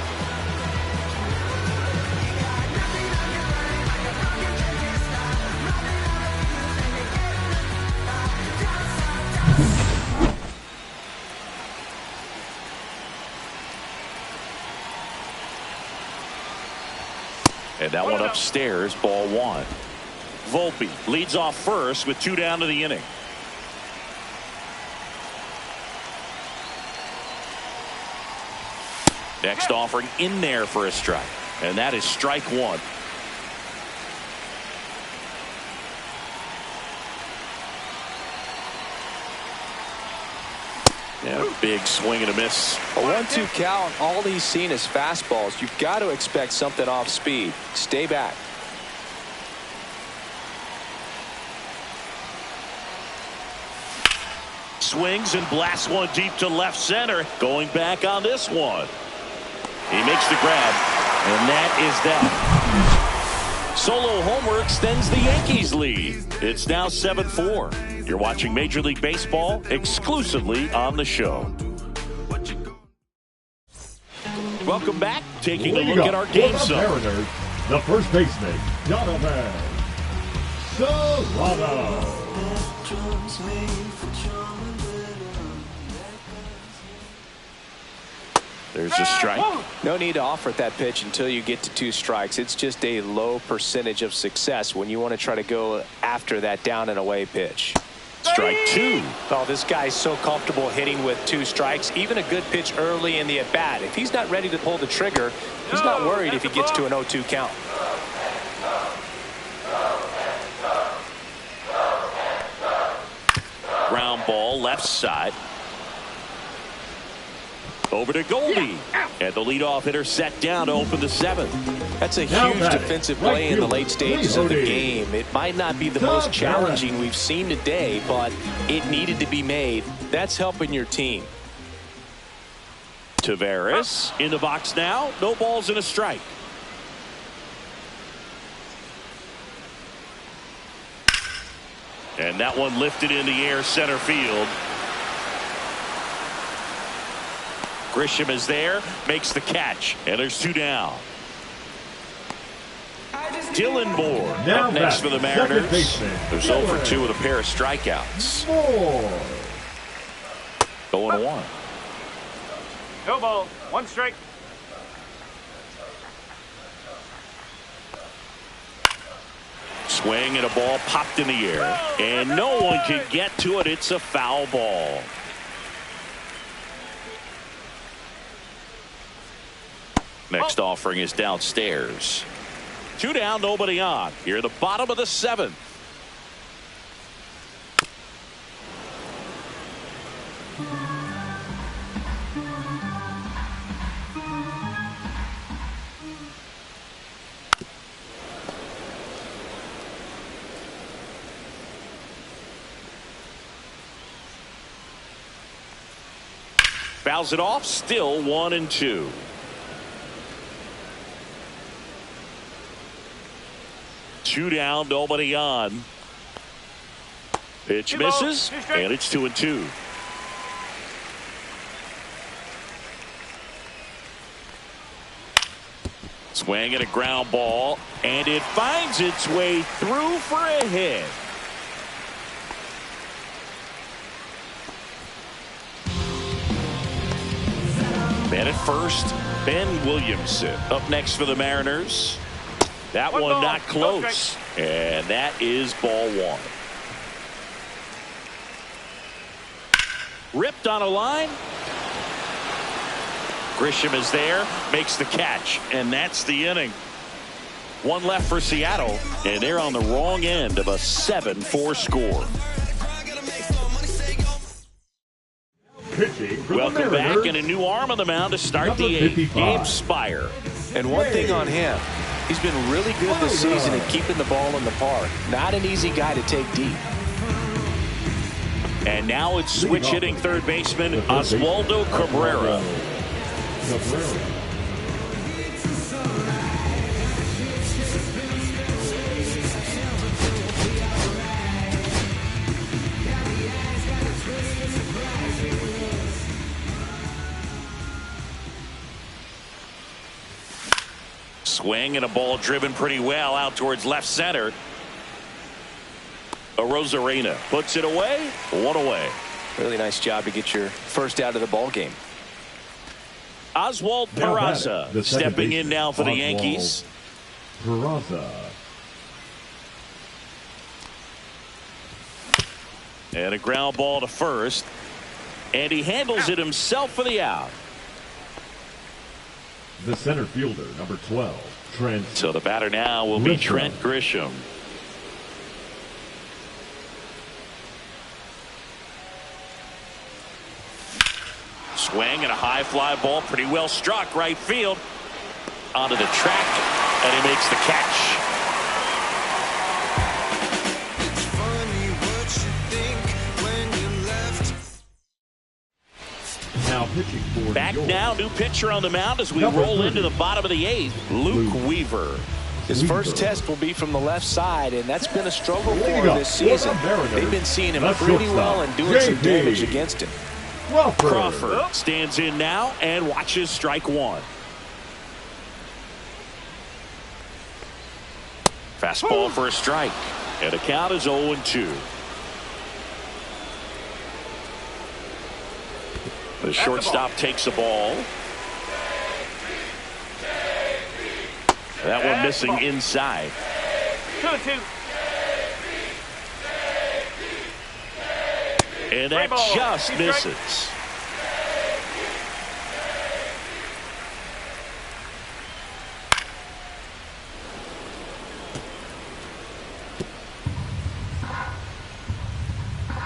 And that one upstairs, ball 1. Volpe leads off first with 2 down to the inning. Next offering in there for a strike. And that is strike 1. Yeah, big swing and a miss. A 1-2 count. All he's seen is fastballs. You've got to expect something off speed. Stay back. Swings and blasts one deep to left center. Going back on this one. He makes the grab, and that is that. Solo homer extends the Yankees lead. It's now 7-4. You're watching Major League Baseball exclusively on the show. Welcome back. Taking a look at our game sum. The first baseman, Donovan Solano. There's a strike. No need to offer at that pitch until you get to 2 strikes. It's just a low percentage of success when you want to try to go after that down and away pitch. Strike 2. Oh, this guy's so comfortable hitting with 2 strikes. Even a good pitch early in the at-bat. If he's not ready to pull the trigger, he's not worried if he gets to an 0-2 count. Ground ball left side. Over to Goldie. And the leadoff hitter set down to open the 7th. That's a huge defensive play in the late stages of the game. It might not be the most challenging we've seen today, but it needed to be made. That's helping your team. Taveras in the box now. No balls and a strike. And that one lifted in the air center field. Grisham is there, makes the catch, and there's 2 down. Dylan Moore up next for the Mariners. They're 0 for 2 with a pair of strikeouts. Going 1. No ball. 1 strike. Swing and a ball popped in the air, and no one can get to it. It's a foul ball. Next offering is downstairs. 2 down, nobody on. Here at the bottom of the 7th. Fouls it off, still 1-2. Two down, nobody on. Pitch misses, and it's 2-2. Swing and a ground ball, and it finds its way through for a hit. Man at first, Ben Williamson up next for the Mariners. That one not close, and that is ball 1. Ripped on a line. Grisham is there, makes the catch, and that's the inning. 1 left for Seattle, and they're on the wrong end of a 7-4 score. Welcome back, and a new arm on the mound to start the 8th. Gabe Spire. And one thing on him, he's been really good this season at keeping the ball in the park. Not an easy guy to take deep. And now it's switch hitting third baseman Oswaldo Cabrera. Swing and a ball driven pretty well out towards left center. Arozarena puts it away. 1 away. Really nice job to get your first out of the ball game. Oswald Peraza stepping in now for the Yankees. Peraza. And a ground ball to first. And he handles it himself for the out. The center fielder, number 12, Trent. So the batter now will be Trent Grisham. swing and a high fly ball, pretty well struck right field, onto the track, and he makes the catch. Now pitching for Back now, new pitcher on the mound as we roll into the bottom of the 8th, Luke Weaver. His first test will be from the left side, and that's been a struggle for him this season. They've been seeing him pretty well and doing some damage against him. Crawford stands in now and watches strike 1. Fastball for a strike, and the count is 0-2. The shortstop takes the ball. That one missing inside. 2-2. And that just misses.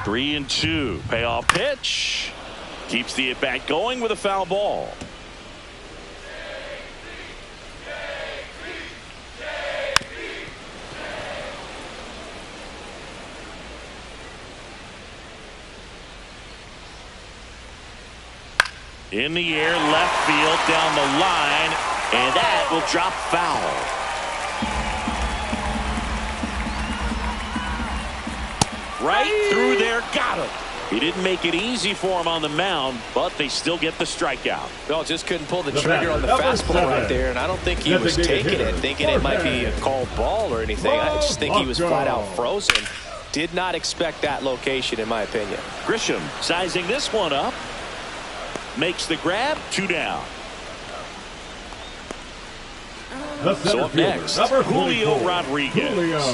Three and 2. Payoff pitch. Keeps the at-bat going with a foul ball. In the air, left field, down the line, and that will drop foul. Right through there, got him. He didn't make it easy for him on the mound, but they still get the strikeout. Well, just couldn't pull the trigger on the fastball right there, and I don't think he was taking it, thinking it might be a called ball or anything. I just think he was flat out frozen. Did not expect that location, in my opinion. Grisham sizing this one up. Makes the grab, 2 down. So up next, Julio Rodriguez.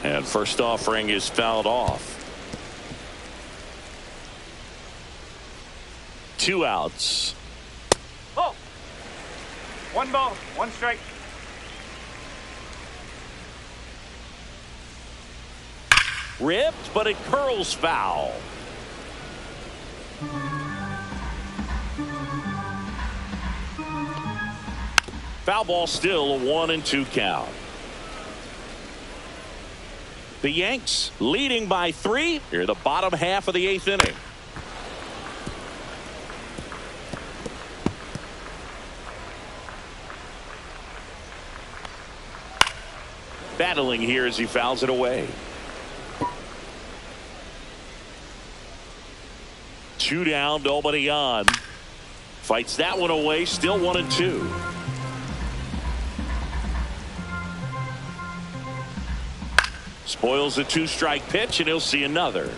And first offering is fouled off. 2 outs. Oh. 1 ball, 1 strike. Ripped, but it curls foul. Foul ball, still a 1-2 count. The Yanks leading by 3 here the bottom half of the 8th inning. Battling here as he fouls it away. 2 down, nobody on. Fights that one away, still 1-2. Spoils a 2-strike pitch, and he'll see another.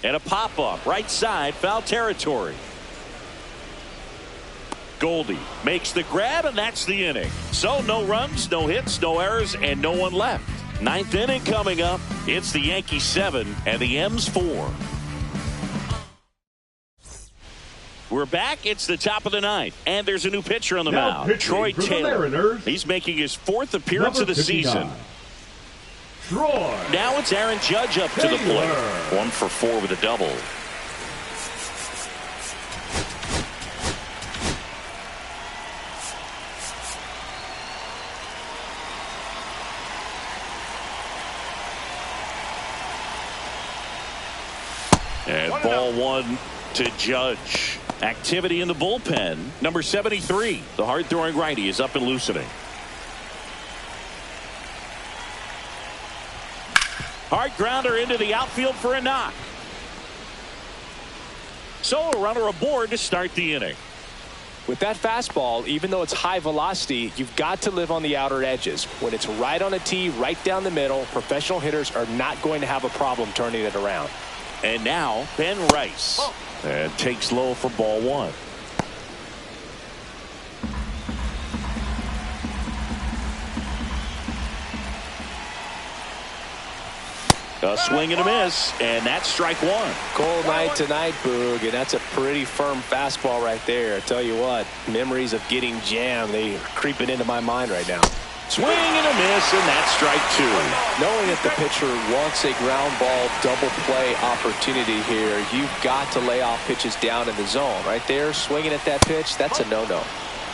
And a pop-up, right side, foul territory. Goldie makes the grab, and that's the inning. So no runs, no hits, no errors, and no one left. 9th inning coming up. It's the Yankees 7 and the M's 4. We're back. It's the top of the 9th, and there's a new pitcher on the mound. Troy Taylor. He's making his 4th appearance of the season. Now it's Aaron Judge up to the plate. 1 for 4 with a double. And ball 1 to Judge. Activity in the bullpen. Number 73, the hard-throwing righty, is up and loosening. Hard grounder into the outfield for a knock. So a runner aboard to start the inning. With that fastball, even though it's high velocity, you've got to live on the outer edges. When it's right on a tee, right down the middle, professional hitters are not going to have a problem turning it around. And now Ben Rice and takes low for ball 1. A swing and a miss, and that's strike one. Cold night tonight, Boog, and that's a pretty firm fastball right there. I tell you what, memories of getting jammed, they are creeping into my mind right now. Swing and a miss, and that's strike two. Knowing that the pitcher wants a ground ball double play opportunity here, you've got to lay off pitches down in the zone. Right there, swinging at that pitch, that's a no-no.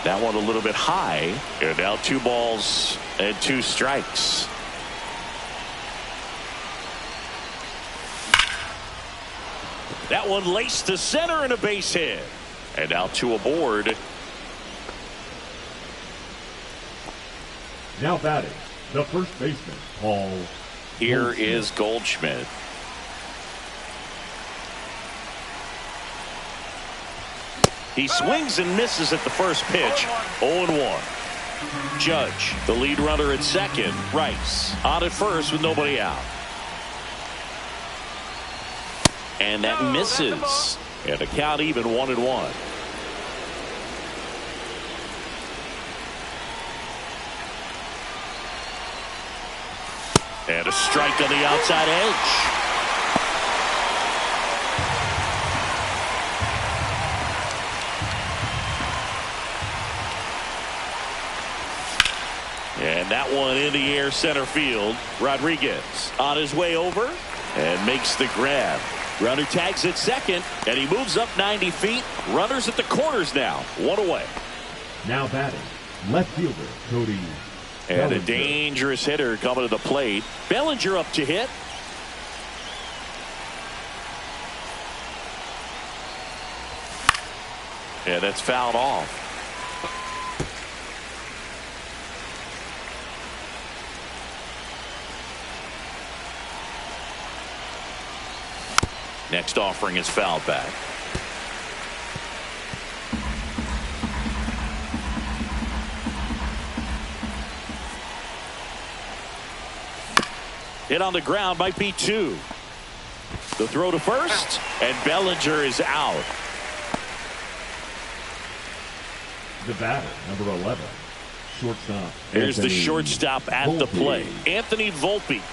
That one a little bit high, and now 2 balls and 2 strikes. That one laced to center and a base hit. And now 2 aboard. Now batting, the first baseman, Paul. Here is Goldschmidt. He swings and misses at the first pitch. 0-1. Judge, the lead runner at second. Rice on at first with nobody out. And that misses. And the count even 1-1. And a strike on the outside edge. And that one in the air center field. Rodriguez on his way over and makes the grab. Runner tags at second, and he moves up 90 feet. Runners at the corners now. 1 away. Now batting, left fielder, Cody. And a dangerous hitter coming to the plate. Bellinger up to hit. And that's fouled off. Next offering is fouled back. Hit on the ground, might be 2. The throw to first, and Bellinger is out. The batter, number 11, shortstop. Here's the Anthony shortstop at the plate, Anthony Volpe.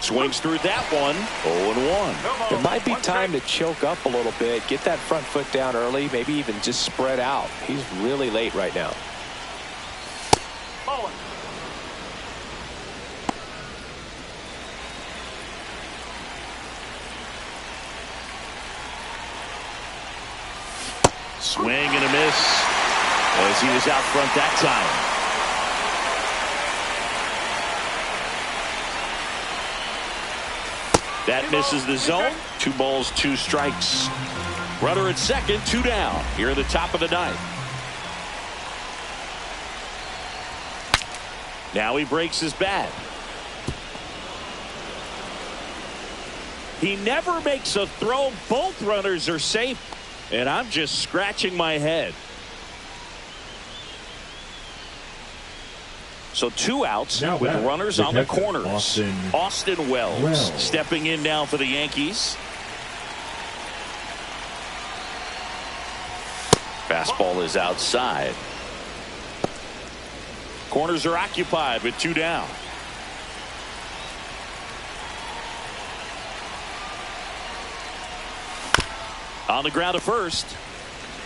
Swings through that one. 0-1. It might be time to choke up a little bit, get that front foot down early, maybe even just spread out. He's really late right now. Swing and a miss as he was out front that time. That misses the zone. 2 balls, 2 strikes. Runner at second, 2 down. Here at the top of the ninth. Now he breaks his bat. He never makes a throw. Both runners are safe. And I'm just scratching my head. So 2 outs now with runners on the corners. Austin Wells stepping in now for the Yankees. Fastball is outside. Corners are occupied with 2 down. On the ground to first.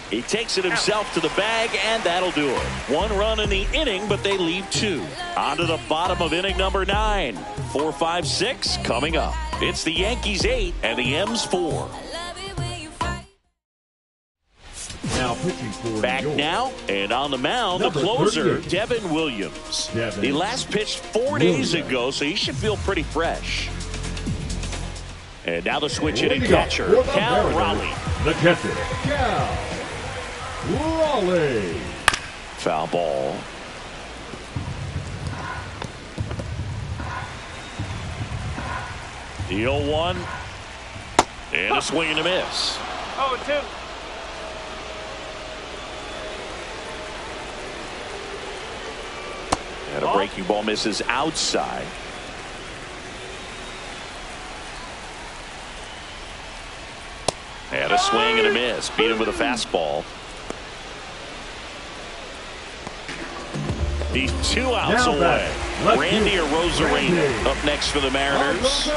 He takes it himself to the bag, and that'll do it. 1 run in the inning, but they leave 2. On to the bottom of inning number 9. 4, 5, 6 coming up. It's the Yankees 8 and the M's 4. Now pitching for Back New York. now, and on the mound, the Number closer, 38. Devin Williams. Devin He last pitched 4 days ago, so he should feel pretty fresh. And now the switch hitting catcher, Cal Raleigh. The catcher, Cal Raleigh. Foul ball. The 0-1. And a swing and a miss. 0-2. And a breaking ball misses outside. And a swing and a miss. Beat him with a fastball. He's 2 outs away. Randy Arozarena up next for the Mariners.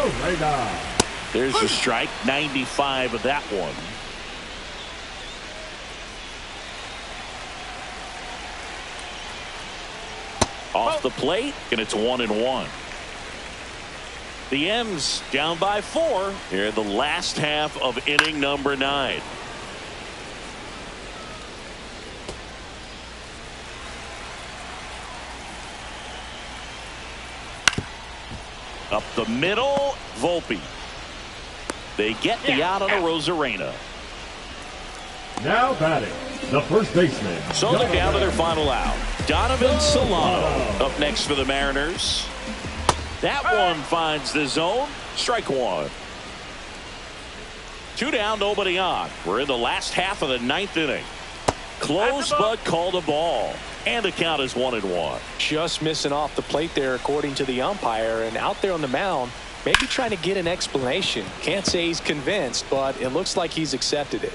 There's a strike. 95 of that one. Off the plate, and it's 1-1. The M's down by 4 here in the last half of inning number 9. Up the middle, Volpe. They get the out on Arozarena. Now batting, the first baseman. So they're down to their final out. Donovan Solano up next for the Mariners. That one finds the zone. Strike 1. 2 down, nobody on. We're in the last half of the 9th inning. Close, but called a ball. And the count is 1-1. Just missing off the plate there, according to the umpire. And out there on the mound, maybe trying to get an explanation. Can't say he's convinced, but it looks like he's accepted it.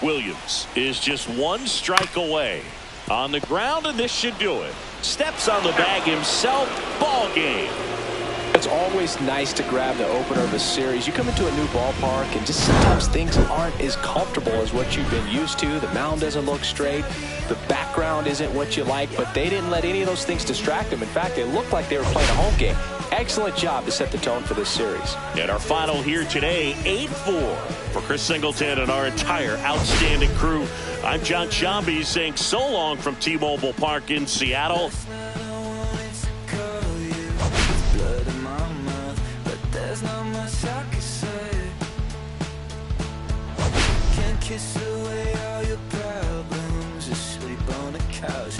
Williams is just 1 strike away. On the ground, and this should do it. Steps on the bag himself. Ball game. It's always nice to grab the opener of a series. You come into a new ballpark and just sometimes things aren't as comfortable as what you've been used to. The mound doesn't look straight. The background isn't what you like, but they didn't let any of those things distract them. In fact, it looked like they were playing a home game. Excellent job to set the tone for this series. And our final here today, 8-4 for Chris Singleton and our entire outstanding crew. I'm John Shambi saying so long from T-Mobile Park in Seattle. Kiss away all your problems, asleep on the couch.